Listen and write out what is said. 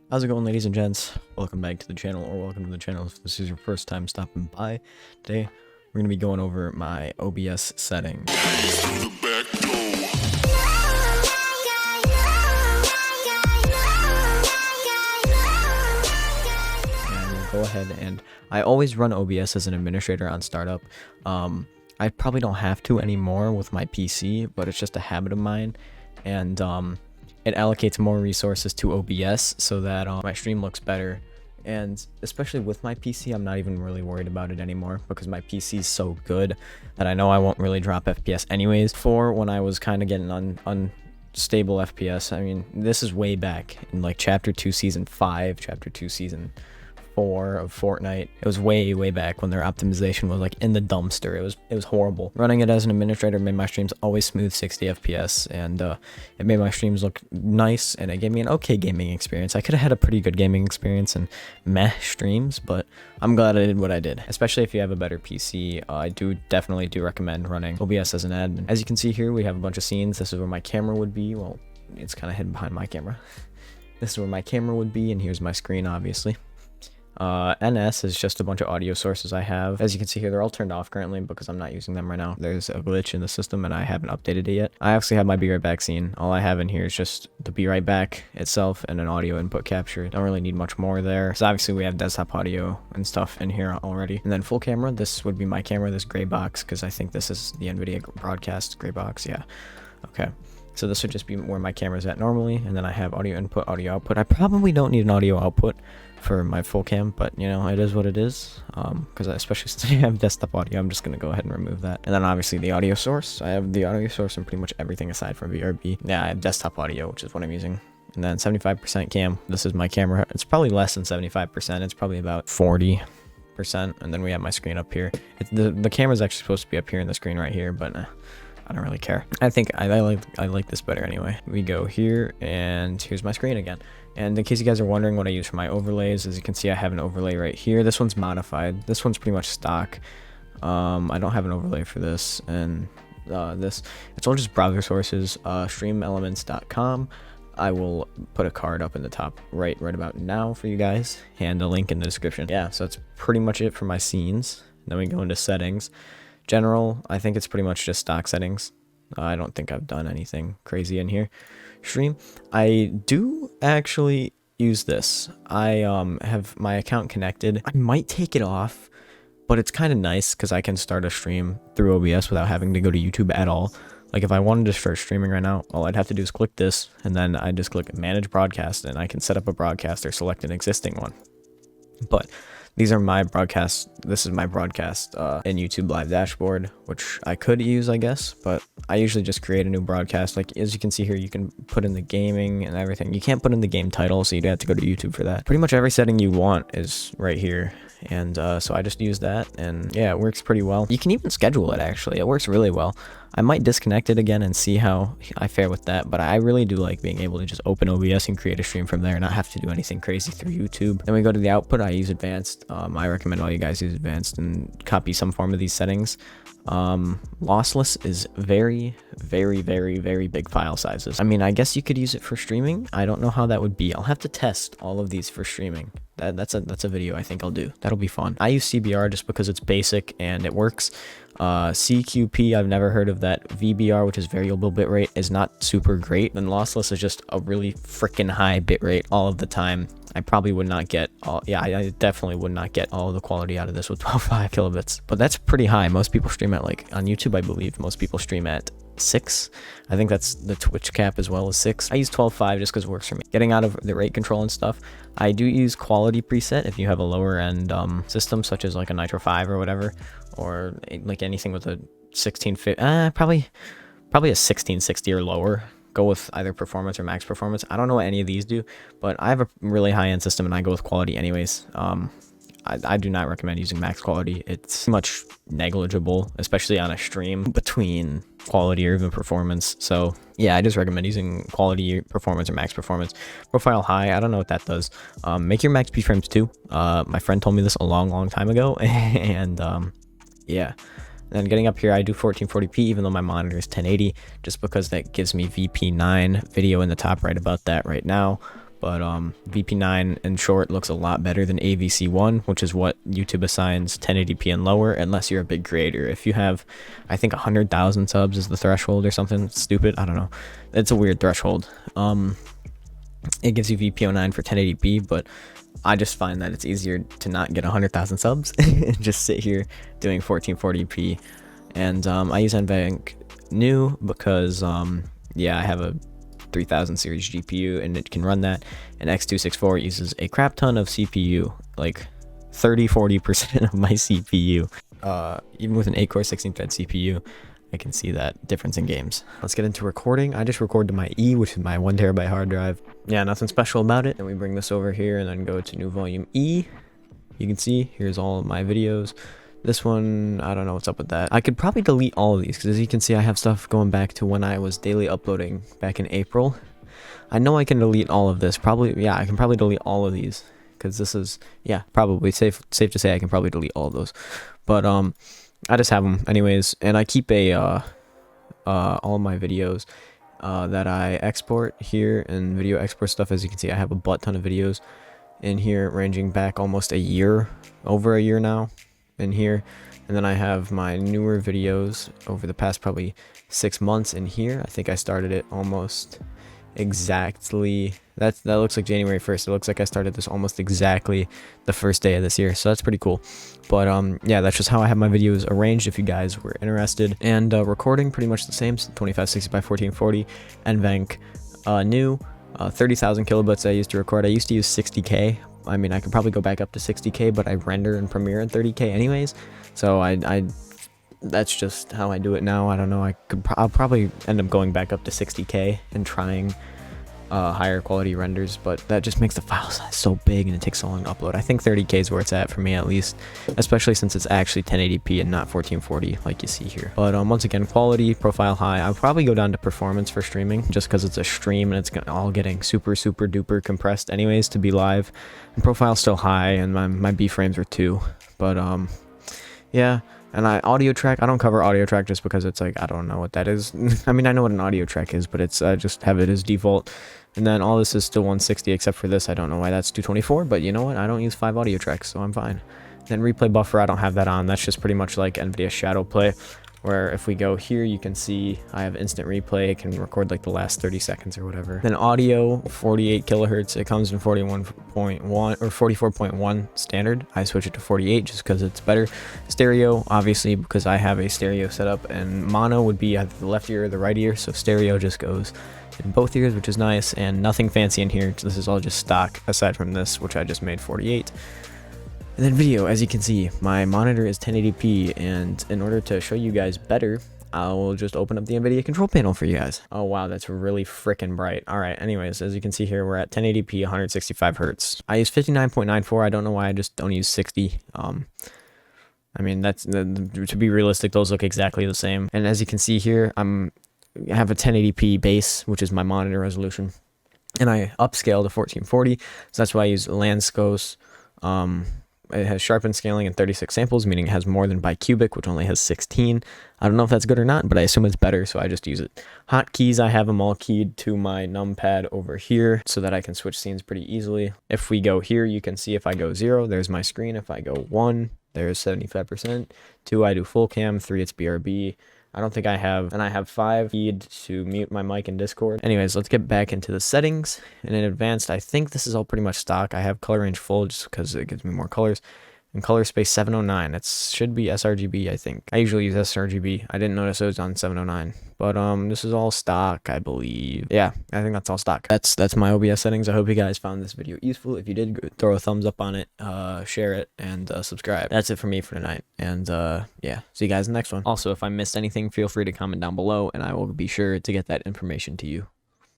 How's it going, ladies and gents? Welcome back to the channel, or welcome to the channel if this is your first time stopping by. Today, we're going to be going over my OBS settings. And we'll go ahead and I always run OBS as an administrator on startup. I probably don't have to anymore with my PC, but it's just a habit of mine. And it allocates more resources to OBS so that my stream looks better. And especially with my PC, I'm not even really worried about it anymore because my PC is so good that I know I won't really drop FPS anyways. For when I was kind of getting unstable FPS, I mean, this is way back in like Chapter 2 Season 5, Chapter 2 Season 4 of Fortnite. It was way back when their optimization was like in the dumpster. It was horrible. Running it as an administrator made my streams always smooth 60 FPS, and it made my streams look nice, and it gave me an okay gaming experience. I could have had a pretty good gaming experience and meh streams, but I'm glad I did what I did. Especially if you have a better PC, I definitely do recommend running OBS as an admin. As you can see here, we have a bunch of scenes. This is where my camera would be. Well, it's kind of hidden behind my camera. This is where my camera would be, and here's my screen, obviously. NS is just a bunch of audio sources I have. As you can see here, they're all turned off currently because I'm not using them right now. There's a glitch in the system and I haven't updated it yet. I actually have my Be Right Back scene. All I have in here is just the Be Right Back itself and an audio input capture. Don't really need much more there. So obviously we have desktop audio and stuff in here already. And then full camera, this would be my camera, this gray box, because I think this is the Nvidia broadcast gray box. Yeah. Okay. So this would just be where my camera's at normally, and then I have audio input, audio output. I probably don't need an audio output for my full cam, but you know, it is what it is. Because especially since I have desktop audio, I'm just gonna go ahead and remove that. And then obviously the audio source. I have the audio source and pretty much everything aside from VRB. Yeah, I have desktop audio, which is what I'm using. And then 75% cam. This is my camera. It's probably less than 75%. It's probably about 40%. And then we have my screen up here. The camera's actually supposed to be up here in the screen right here, but I don't really care. I think I like this better anyway. We go here, and here's my screen again. And in case you guys are wondering what I use for my overlays, as you can see, I have an overlay right here. This one's modified. This one's pretty much stock. I don't have an overlay for this, and this. It's all just browser sources. Streamelements.com. I will put a card up in the top right about now for you guys, and a link in the description. Yeah, so that's pretty much it for my scenes. Then we go into settings. General, I think it's pretty much just stock settings. I don't think I've done anything crazy in here. Stream, I do actually use this. I have my account connected. I might take it off, but it's kind of nice because I can start a stream through OBS without having to go to YouTube at all. Like if I wanted to start streaming right now, all I'd have to do is click this, and then I just click manage broadcast, and I can set up a broadcast or select an existing one. But these are my broadcasts. This is my broadcast in YouTube Live dashboard, which I could use, I guess, but I usually just create a new broadcast. Like as you can see here, you can put in the gaming and everything. You can't put in the game title, so you'd have to go to YouTube for that. Pretty much every setting you want is right here. And so I just use that, and yeah, it works pretty well. You can even schedule it, actually. It works really well. I might disconnect it again and see how I fare with that, but I really do like being able to just open OBS and create a stream from there and not have to do anything crazy through YouTube. Then we go to the output. I use advanced. I recommend all you guys use advanced and copy some form of these settings. Lossless is very big file sizes. I mean, I guess you could use it for streaming. I don't know how that would be. I'll have to test all of these for streaming. That's a video I think I'll do. That'll be fun. I use CBR just because it's basic and it works. CQP, I've never heard of that. VBR, which is variable bitrate, is not super great. And lossless is just a really freaking high bitrate all of the time. I probably would not get all, yeah, I definitely would not get all of the quality out of this with 12.5 kilobits. But that's pretty high. Most people stream at, like, on YouTube, I believe, most people stream at 6. I think that's the Twitch cap as well as 6. I use 12.5 just because it works for me. Getting out of the rate control and stuff, I do use quality preset if you have a lower end system, such as like a Nitro 5 or whatever, or like anything with a 1650, probably a 1660 or lower. Go with either performance or max performance. I don't know what any of these do, but I have a really high-end system and I go with quality anyways. I do not recommend using max quality. It's much negligible, especially on a stream, between quality or even performance. So yeah, I just recommend using quality, performance, or max performance. Profile high, I don't know what that does. Make your max keyframes too. My friend told me this a long time ago, and yeah. And then getting up here, I do 1440p, even though my monitor is 1080, just because that gives me VP9 video in the top right about that right now. but VP9 in short looks a lot better than AVC1, which is what YouTube assigns 1080p and lower, unless you're a big creator. If you have, I think 100,000 subs is the threshold or something stupid, I don't know. It's a weird threshold. It gives you VP09 for 1080p, but I just find that it's easier to not get 100,000 subs and just sit here doing 1440p. And I use NVIDIA new because yeah, I have a 3000 series GPU and it can run that, and X264 uses a crap ton of CPU, like 30-40% of my CPU. Even with an 8-core 16-thread CPU, I can see that difference in games. Let's get into recording. I just record to my E, which is my 1 TB hard drive. Yeah, nothing special about it. Then we bring this over here and then go to new volume E. You can see here's all of my videos. This one, I don't know what's up with that. I could probably delete all of these because as you can see, I have stuff going back to when I was daily uploading back in April. I know I can delete all of this. Probably, yeah, I can probably delete all of these because this is, yeah, probably safe to say I can probably delete all of those. But I just have them anyways, and I keep all my videos that I export here and video export stuff. As you can see, I have a butt ton of videos in here ranging back almost a year, over a year now. In here, and then I have my newer videos over the past probably 6 months in here. I think I started it almost exactly, that looks like January 1st. It looks like I started this almost exactly the first day of this year, so that's pretty cool. But yeah, that's just how I have my videos arranged if you guys were interested. And recording pretty much the same, 2560 by 1440 NVENC new 30,000 kilobits I used to record. I used to use 60K. I mean, I could probably go back up to 60K, but I render in Premiere at 30K anyways. So that's just how I do it now. I don't know. I'll probably end up going back up to 60K and trying higher quality renders, but that just makes the file size so big and it takes so long to upload. I think 30K is where it's at for me, at least, especially since it's actually 1080p and not 1440 like you see here. But once again, quality, profile high. I'll probably go down to performance for streaming just because it's a stream and it's all getting super duper compressed anyways to be live. And profile's still high, and my B frames are 2. But yeah. And audio track, I don't cover audio track just because it's like, I don't know what that is. I mean, I know what an audio track is, but it's I just have it as default. And then all this is still 160 except for this. I don't know why that's 224, but you know what? I don't use 5 audio tracks, so I'm fine. Then replay buffer, I don't have that on. That's just pretty much like Nvidia Shadow Play, where if we go here, you can see I have instant replay. It can record like the last 30 seconds or whatever. Then audio, 48 kilohertz. It comes in 41.1 or 44.1 standard. I switch it to 48 just because it's better. Stereo, obviously, because I have a stereo setup, and mono would be either the left ear or the right ear. So stereo just goes in both ears, which is nice, and nothing fancy in here. This is all just stock aside from this, which I just made 48. And then video, as you can see, my monitor is 1080p, and in order to show you guys better, I'll just open up the Nvidia control panel for you guys. Oh wow, that's really freaking bright. Alright, anyways, as you can see here, we're at 1080p, 165 hertz. I use 59.94, I don't know why I just don't use 60. I mean, that's, to be realistic, those look exactly the same. And as you can see here, I have a 1080p base, which is my monitor resolution, and I upscale to 1440, so that's why I use Landscope. It has sharpened scaling and 36 samples, meaning it has more than bicubic, which only has 16. I don't know if that's good or not, but I assume it's better, so I just use it. Hotkeys, I have them all keyed to my numpad over here so that I can switch scenes pretty easily. If we go here, you can see if I go 0, there's my screen. If I go 1, there's 75%. 2, I do full cam. 3, it's BRB. I don't think I have, and I have 5 keyed to mute my mic in Discord. Anyways, let's get back into the settings. And in advanced, I think this is all pretty much stock. I have color range full just because it gives me more colors. And color space 709. It should be sRGB, I think. I usually use sRGB. I didn't notice it was on 709. But this is all stock, I believe. Yeah, I think that's all stock. That's my OBS settings. I hope you guys found this video useful. If you did, throw a thumbs up on it, share it, and subscribe. That's it for me for tonight. And yeah, see you guys in the next one. Also, if I missed anything, feel free to comment down below, and I will be sure to get that information to you.